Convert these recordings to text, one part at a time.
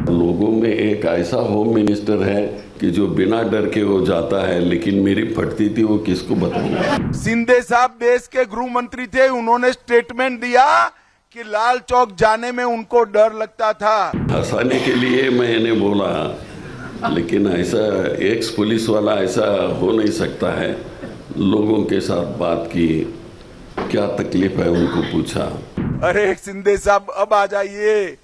लोगों में एक ऐसा होम मिनिस्टर है कि जो बिना डर के वो जाता है, लेकिन मेरी फटती थी वो किसको बताऊं। शिंदे साहब देश के गृह मंत्री थे, उन्होंने स्टेटमेंट दिया कि लाल चौक जाने में उनको डर लगता था। हंसाने के लिए मैंने बोला, लेकिन ऐसा एक्स पुलिस वाला ऐसा हो नहीं सकता है। लोगों के साथ बात की, क्या तकलीफ है उनको पूछा। अरे शिंदे साहब अब आ जाइए,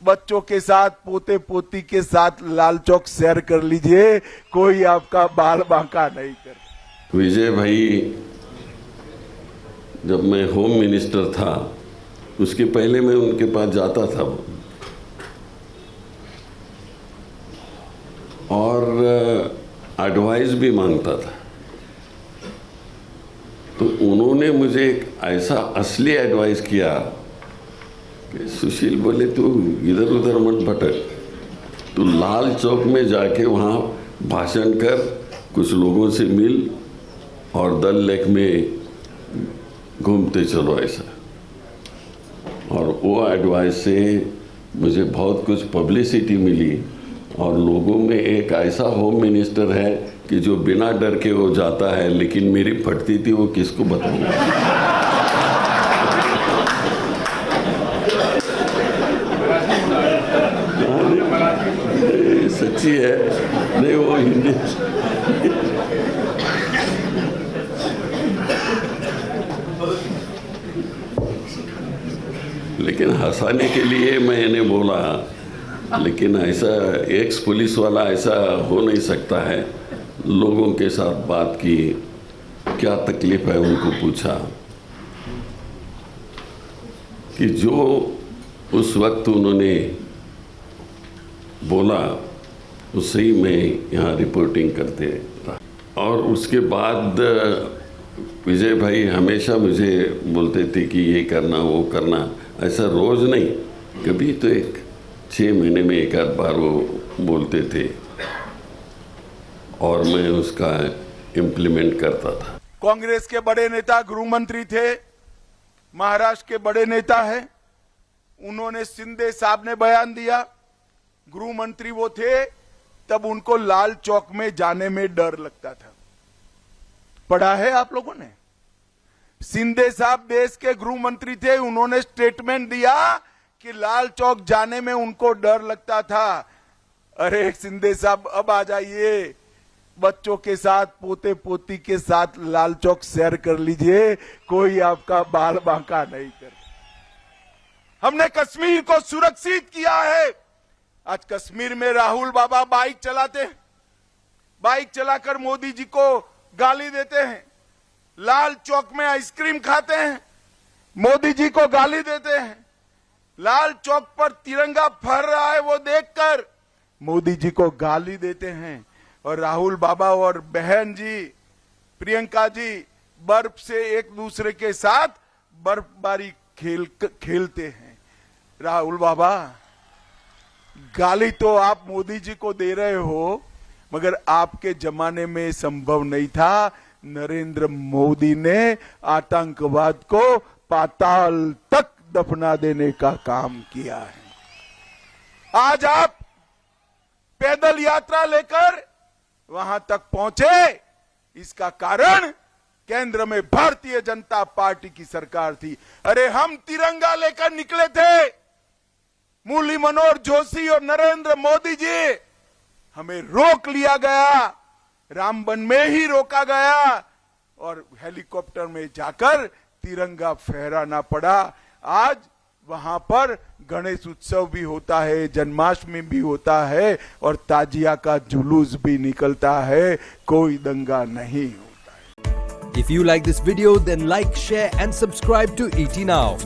बच्चों के साथ पोते पोती के साथ लाल चौक सैर कर लीजिए, कोई आपका बाल बांका नहीं कर। विजय भाई, जब मैं होम मिनिस्टर था उसके पहले मैं उनके पास जाता था और एडवाइस भी मांगता था, तो उन्होंने मुझे एक ऐसा असली एडवाइस किया कि सुशील बोले, तू इधर उधर मत भटक, तू लाल चौक में जाके वहाँ भाषण कर, कुछ लोगों से मिल और दल लेक में घूमते चलो ऐसा। और वो एडवाइस से मुझे बहुत कुछ पब्लिसिटी मिली और लोगों में एक ऐसा होम मिनिस्टर है कि जो बिना डर के वो जाता है, लेकिन मेरी फटती थी वो किसको बताऊं। सच्ची है, नहीं वो हिंदी। लेकिन हंसाने के लिए मैंने बोला, लेकिन ऐसा एक्स पुलिस वाला ऐसा हो नहीं सकता है। लोगों के साथ बात की, क्या तकलीफ है उनको पूछा कि जो उस वक्त उन्होंने बोला उससे ही मैं यहाँ रिपोर्टिंग करते रहा। और उसके बाद विजय भाई हमेशा मुझे बोलते थे कि ये करना वो करना, ऐसा रोज़ नहीं, कभी तो 6 महीने में एक आध बार वो बोलते थे और मैं उसका इम्प्लीमेंट करता था। कांग्रेस के बड़े नेता गृह मंत्री थे, महाराष्ट्र के बड़े नेता है, उन्होंने शिंदे साहब ने बयान दिया, गृह मंत्री वो थे, तब उनको लाल चौक में जाने में डर लगता था। पढ़ा है आप लोगों ने? शिंदे साहब देश के गृह मंत्री थे, उन्होंने स्टेटमेंट दिया कि लाल चौक जाने में उनको डर लगता था। अरे शिंदे साहब अब आ जाइए, बच्चों के साथ पोते पोती के साथ लाल चौक सैर कर लीजिए, कोई आपका बाल बांका नहीं कर। हमने कश्मीर को सुरक्षित किया है। आज कश्मीर में राहुल बाबा बाइक चलाते हैं, बाइक चलाकर मोदी जी को गाली देते हैं, लाल चौक में आइसक्रीम खाते हैं, मोदी जी को गाली देते हैं, लाल चौक पर तिरंगा फहर रहा है वो देखकर मोदी जी को गाली देते हैं। और राहुल बाबा और बहन जी प्रियंका जी बर्फ से एक दूसरे के साथ बर्फबारी खेलते हैं। राहुल बाबा, गाली तो आप मोदी जी को दे रहे हो, मगर आपके जमाने में संभव नहीं था। नरेंद्र मोदी ने आतंकवाद को पाताल तक दफना देने का काम किया है। आज आप पैदल यात्रा लेकर वहां तक पहुंचे, इसका कारण केंद्र में भारतीय जनता पार्टी की सरकार थी। अरे हम तिरंगा लेकर निकले थे, मुरली मनोहर जोशी और नरेंद्र मोदी जी, हमें रोक लिया गया, रामबन में ही रोका गया और हेलीकॉप्टर में जाकर तिरंगा फहराना पड़ा। आज वहां पर गणेश उत्सव भी होता है, जन्माष्टमी भी होता है और ताजिया का जुलूस भी निकलता है, कोई दंगा नहीं होता है। If you like this video, then like, share and subscribe to ET Now.